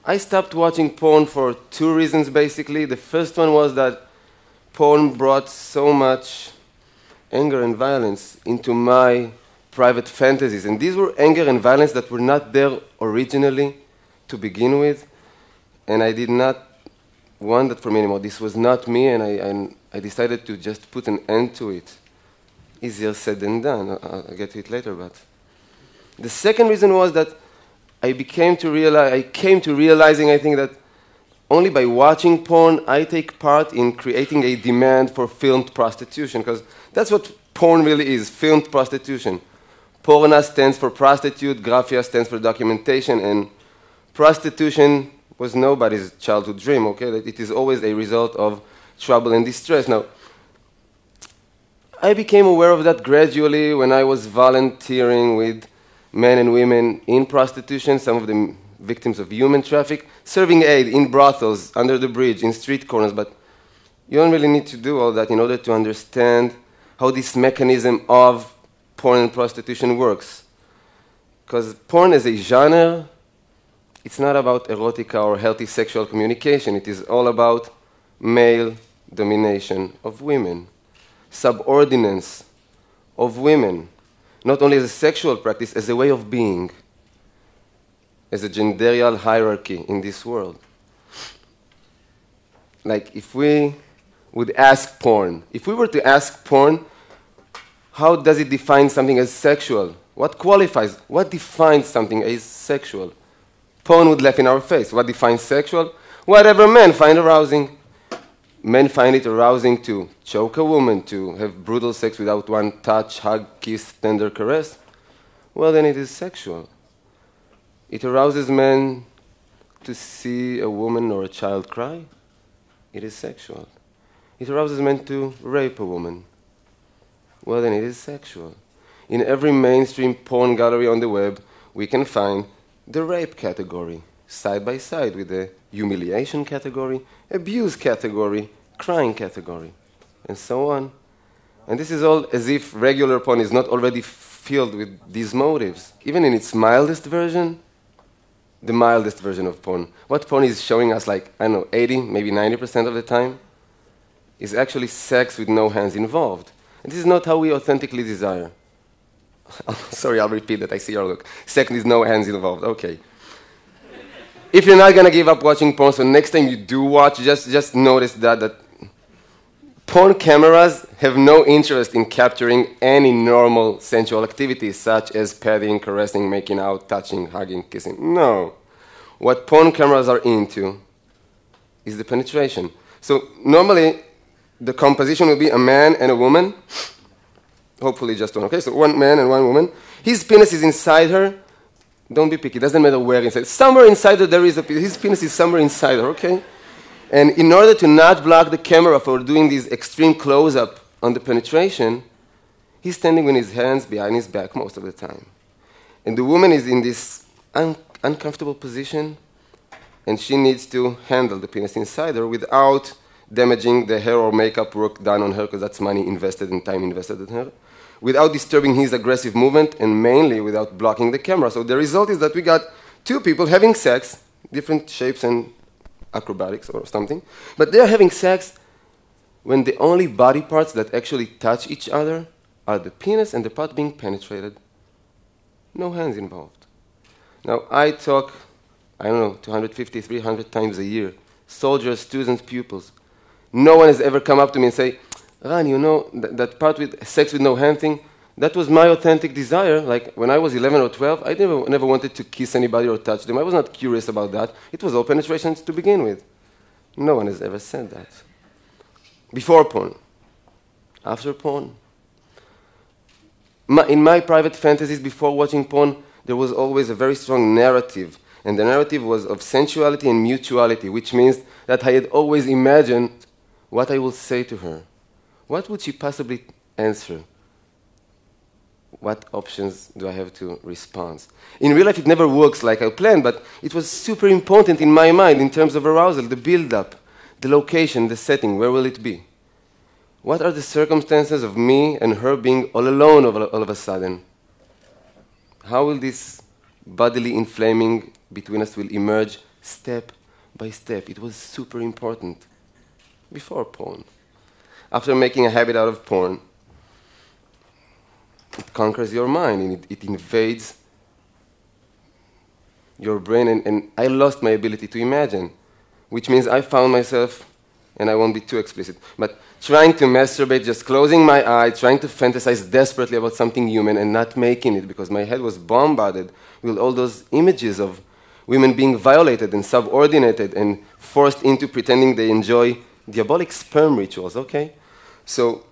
I stopped watching porn for two reasons, basically. The first one was that porn brought so much anger and violence into my private fantasies. And these were anger and violence that were not there originally to begin with. And I did not want that for me anymore. This was not me, and I decided to just put an end to it. Easier said than done. I'll get to it later, but... The second reason was that I came to realizing, I think, that only by watching porn, I take part in creating a demand for filmed prostitution, because that's what porn really is, filmed prostitution. Porna stands for prostitute, graphia stands for documentation, and prostitution was nobody's childhood dream, okay? That it is always a result of trouble and distress. Now, I became aware of that gradually when I was volunteering with men and women in prostitution, some of them victims of human traffic, serving aid in brothels, under the bridge, in street corners. But you don't really need to do all that in order to understand how this mechanism of porn and prostitution works. Because porn as a genre, it's not about erotica or healthy sexual communication. It is all about male domination of women, subordinance of women, not only as a sexual practice, as a way of being, as a genderial hierarchy in this world. Like if we would ask porn, if we were to ask porn, how does it define something as sexual? What qualifies, what defines something as sexual? Porn would laugh in our face. What defines sexual? Whatever men find arousing. Men find it arousing to choke a woman, to have brutal sex without one touch, hug, kiss, tender caress. Well, then it is sexual. It arouses men to see a woman or a child cry. It is sexual. It arouses men to rape a woman. Well, then it is sexual. In every mainstream porn gallery on the web, we can find the rape category, side by side with the humiliation category, abuse category, crying category, and so on. And this is all as if regular porn is not already filled with these motives. Even in its mildest version, the mildest version of porn, what porn is showing us, like, I don't know, 80, maybe 90% of the time, is actually sex with no hands involved. And this is not how we authentically desire. Sorry, I'll repeat that. I see your look. Sex with no hands involved. Okay. If you're not going to give up watching porn, so next time you do watch, just notice that porn cameras have no interest in capturing any normal sensual activities, such as petting, caressing, making out, touching, hugging, kissing. No. What porn cameras are into is the penetration. So normally, the composition will be a man and a woman. Hopefully just one. Okay, so one man and one woman. His penis is inside her. Don't be picky. It doesn't matter where inside. Somewhere inside her there is a penis. His penis is somewhere inside her, okay? And in order to not block the camera for doing this extreme close-up on the penetration, he's standing with his hands behind his back most of the time. And the woman is in this uncomfortable position, and she needs to handle the penis inside her without damaging the hair or makeup work done on her, because that's money invested and time invested in her, without disturbing his aggressive movement, and mainly without blocking the camera. So the result is that we got two people having sex, different shapes and acrobatics or something, but they're having sex when the only body parts that actually touch each other are the penis and the part being penetrated. No hands involved. Now, I talk, I don't know, 250, 300 times a year. Soldiers, students, pupils. No one has ever come up to me and say, Ran, you know, that part with sex with no hand thing, that was my authentic desire. Like, when I was 11 or 12, I never wanted to kiss anybody or touch them. I was not curious about that. It was all penetrations to begin with. No one has ever said that. Before porn. After porn. In my private fantasies before watching porn, there was always a very strong narrative. And the narrative was of sensuality and mutuality, which means that I had always imagined what I will say to her. What would she possibly answer? What options do I have to respond? In real life, it never works like I planned, but it was super important in my mind in terms of arousal, the build-up, the location, the setting, where will it be? What are the circumstances of me and her being all alone all of a sudden? How will this bodily inflaming between us will emerge step by step. It was super important before porn. After making a habit out of porn, it conquers your mind and it invades your brain, and I lost my ability to imagine, which means I found myself, and I won't be too explicit, but trying to masturbate, just closing my eyes, trying to fantasize desperately about something human and not making it because my head was bombarded with all those images of women being violated and subordinated and forced into pretending they enjoy diabolic sperm rituals, okay? So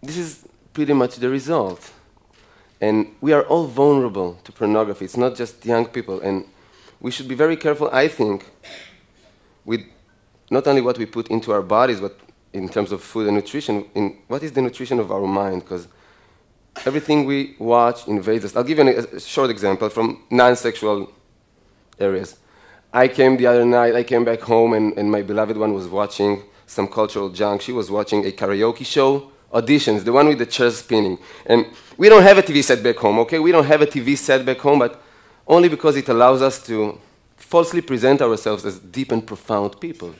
this is pretty much the result. And we are all vulnerable to pornography. It's not just young people. And we should be very careful, I think, with not only what we put into our bodies, but in terms of food and nutrition, in what is the nutrition of our mind, because everything we watch invades us. I'll give you a short example from non-sexual areas. I came back home, and my beloved one was watching some cultural junk. She was watching a karaoke show, auditions, the one with the chairs spinning. And we don't have a TV set back home, okay? We don't have a TV set back home, but only because it allows us to falsely present ourselves as deep and profound people.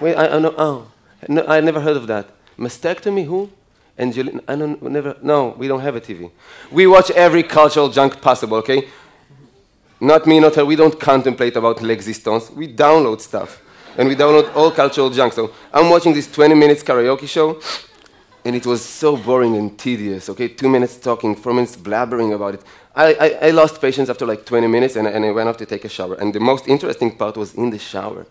Wait, I never heard of that. Mastectomy, who? Angelina, no, we don't have a TV. We watch every cultural junk possible, okay? Not me, not her, we don't contemplate about l'existence. We download stuff, and we download all cultural junk. So I'm watching this 20 minutes karaoke show, and it was so boring and tedious, okay? 2 minutes talking, 4 minutes blabbering about it. I lost patience after like 20 minutes, and I went off to take a shower. And the most interesting part was in the shower,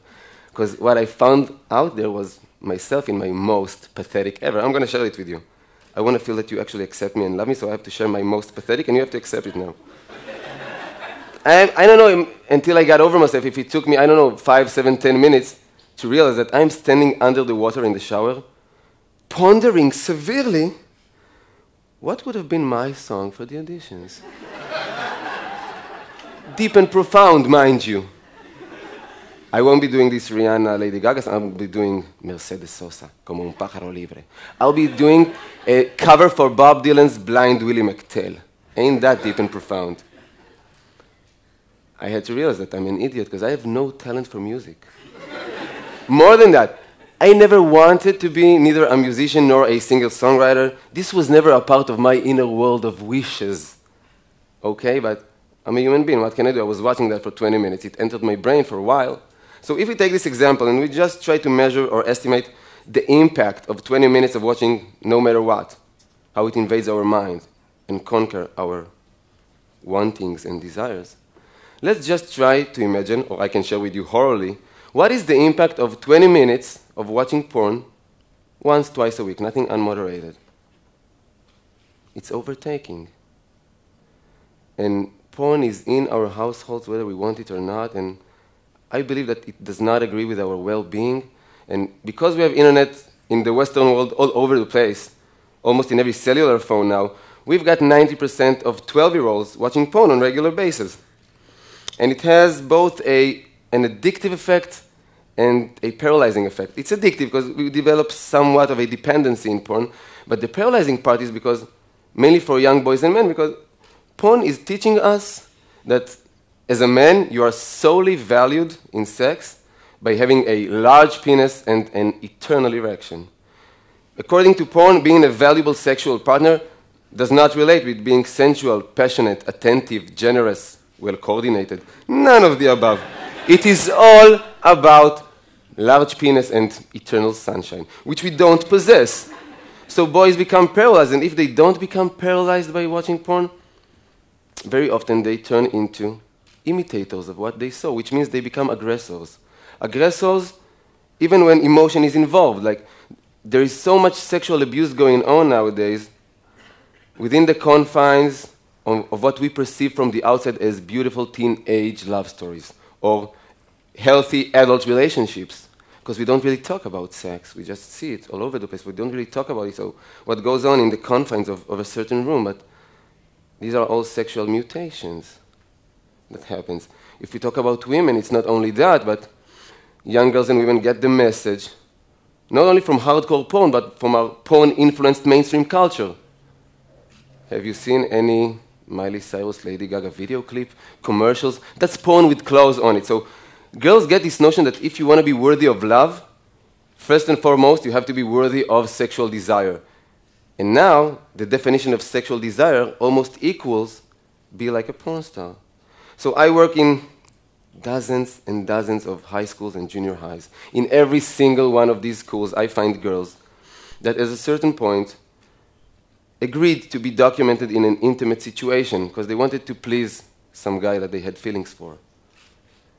because what I found out there was myself in my most pathetic ever. I'm going to share it with you. I want to feel that you actually accept me and love me, so I have to share my most pathetic, and you have to accept it now. I don't know until I got over myself if it took me, 5, 7, 10 minutes to realize that I'm standing under the water in the shower, pondering severely what would have been my song for the auditions. Deep and profound, mind you. I won't be doing this Rihanna, Lady Gaga, I'll be doing Mercedes Sosa, Como un pájaro libre. I'll be doing a cover for Bob Dylan's Blind Willie McTell. Ain't that deep and profound? I had to realize that I'm an idiot because I have no talent for music. More than that, I never wanted to be neither a musician nor a singer-songwriter. This was never a part of my inner world of wishes. Okay, but I'm a human being. What can I do? I was watching that for 20 minutes. It entered my brain for a while. So if we take this example and we just try to measure or estimate the impact of 20 minutes of watching no matter what, how it invades our mind and conquer our wantings and desires, let's just try to imagine, or I can share with you orally, what is the impact of 20 minutes of watching porn once, twice a week, nothing unmoderated? It's overtaking. And porn is in our households whether we want it or not, and I believe that it does not agree with our well-being. And because we have internet in the Western world all over the place, almost in every cellular phone now, we've got 90% of 12-year-olds watching porn on a regular basis. And it has both an addictive effect and a paralyzing effect. It's addictive because we develop somewhat of a dependency in porn, but the paralyzing part is because, mainly for young boys and men, because porn is teaching us that as a man, you are solely valued in sex by having a large penis and an eternal erection. According to porn, being a valuable sexual partner does not relate with being sensual, passionate, attentive, generous, well-coordinated. None of the above. It is all about large penis and eternal sunshine, which we don't possess. So boys become paralyzed, and if they don't become paralyzed by watching porn, very often they turn into imitators of what they saw, which means they become aggressors. Aggressors, even when emotion is involved. Like, there is so much sexual abuse going on nowadays within the confines of what we perceive from the outside as beautiful teenage love stories or healthy adult relationships, because we don't really talk about sex. We just see it all over the place. We don't really talk about it. So what goes on in the confines of a certain room, but these are all sexual mutations that happens. If we talk about women, it's not only that, but young girls and women get the message, not only from hardcore porn, but from our porn-influenced mainstream culture. Have you seen any Miley Cyrus, Lady Gaga video clip, commercials. That's porn with clothes on it. So girls get this notion that if you want to be worthy of love, first and foremost, you have to be worthy of sexual desire. And now, the definition of sexual desire almost equals be like a porn star. So I work in dozens and dozens of high schools and junior highs. In every single one of these schools, I find girls that at a certain point agreed to be documented in an intimate situation because they wanted to please some guy that they had feelings for.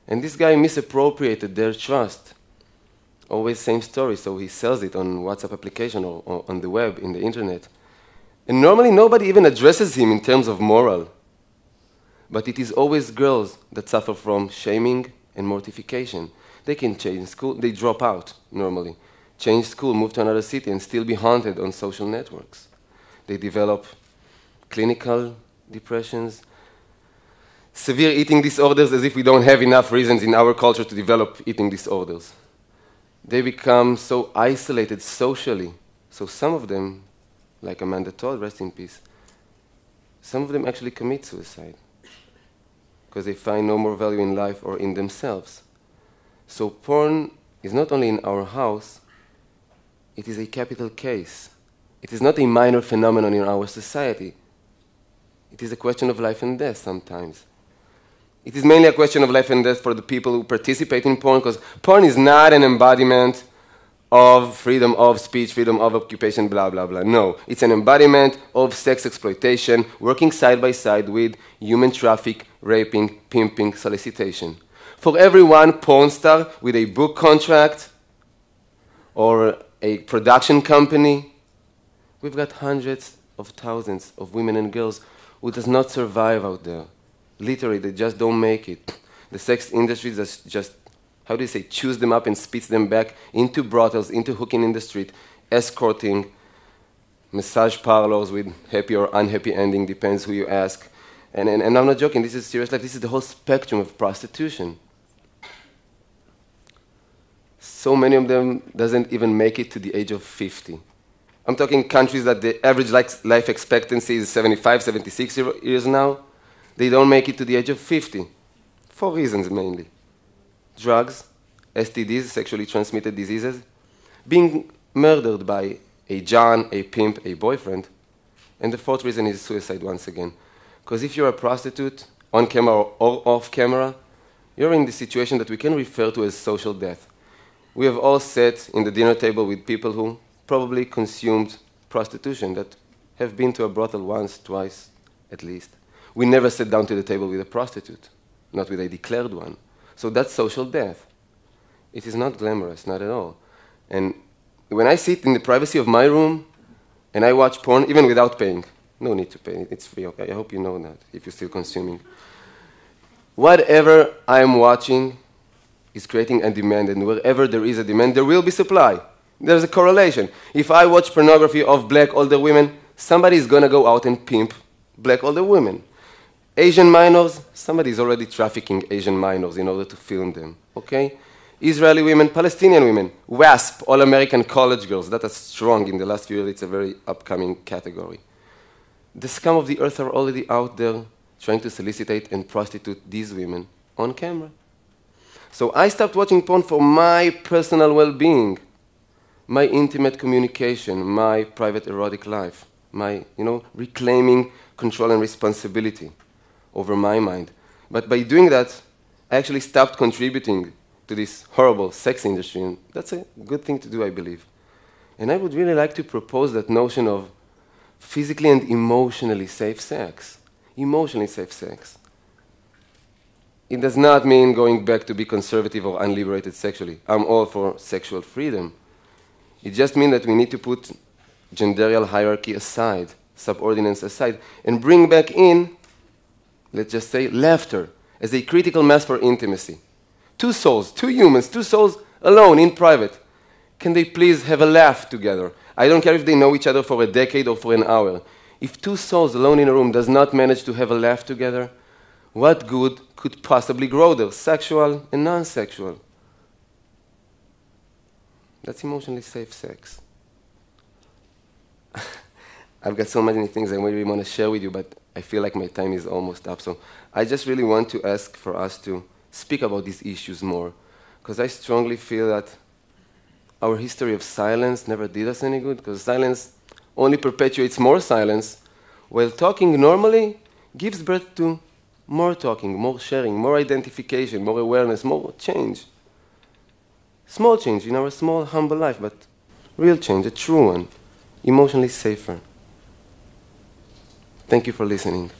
And this guy misappropriated their trust. Always same story, so he sells it on WhatsApp application or on the web, in the internet. And normally nobody even addresses him in terms of moral. But it is always girls that suffer from shaming and mortification. They can change school, they drop out normally, change school, move to another city, and still be haunted on social networks. They develop clinical depressions, severe eating disorders, as if we don't have enough reasons in our culture to develop eating disorders. They become so isolated socially. So some of them, like Amanda Todd, rest in peace, some of them actually commit suicide because they find no more value in life or in themselves. So porn is not only in our house, it is a capital case. It is not a minor phenomenon in our society. It is a question of life and death sometimes. It is mainly a question of life and death for the people who participate in porn, because porn is not an embodiment of freedom of speech, freedom of occupation, blah, blah, blah. No, it's an embodiment of sex exploitation, working side by side with human traffic, raping, pimping, solicitation. For every one porn star with a book contract or a production company, we've got hundreds of thousands of women and girls who does not survive out there. Literally, they just don't make it. The sex industry just, how do you say, chews them up and spits them back into brothels, into hooking in the street, escorting, massage parlors with happy or unhappy ending, depends who you ask. And I'm not joking, this is serious life. This is the whole spectrum of prostitution. So many of them doesn't even make it to the age of 50. I'm talking countries that the average life expectancy is 75, 76 years now. They don't make it to the age of 50, for reasons mainly. Drugs, STDs, sexually transmitted diseases, being murdered by a John, a pimp, a boyfriend. And the fourth reason is suicide once again. Because if you're a prostitute, on camera or off camera, you're in the situation that we can refer to as social death. We have all sat in the dinner table with people who probably consumed prostitution, that have been to a brothel once, twice, at least. We never sat down to the table with a prostitute, not with a declared one. So that's social death. It is not glamorous, not at all. And when I sit in the privacy of my room and I watch porn, even without paying, no need to pay, it's free, okay? I hope you know that, if you're still consuming. Whatever I'm watching is creating a demand, and wherever there is a demand, there will be supply. There's a correlation. If I watch pornography of black older women, somebody is going to go out and pimp black older women. Asian minors, somebody is already trafficking Asian minors in order to film them, okay? Israeli women, Palestinian women, WASP, all-American college girls, that are strong in the last few years. It's a very upcoming category. The scum of the earth are already out there trying to solicitate and prostitute these women on camera. So I stopped watching porn for my personal well-being, my intimate communication, my private erotic life, my, reclaiming control and responsibility over my mind. But by doing that, I actually stopped contributing to this horrible sex industry, and that's a good thing to do, I believe. And I would really like to propose that notion of physically and emotionally safe sex. Emotionally safe sex. It does not mean going back to be conservative or unliberated sexually. I'm all for sexual freedom. It just means that we need to put genderial hierarchy aside, subordinates aside, and bring back in, let's just say, laughter as a critical mass for intimacy. Two souls, two humans, two souls alone in private. Can they please have a laugh together? I don't care if they know each other for a decade or for an hour. If two souls alone in a room does not manage to have a laugh together, what good could possibly grow there, sexual and non-sexual? That's emotionally safe sex. I've got so many things I really want to share with you, but I feel like my time is almost up. So I just really want to ask for us to speak about these issues more, because I strongly feel that our history of silence never did us any good, because silence only perpetuates more silence, while talking normally gives birth to more talking, more sharing, more identification, more awareness, more change. Small change in our small, humble life, but real change, a true one, emotionally safer. Thank you for listening.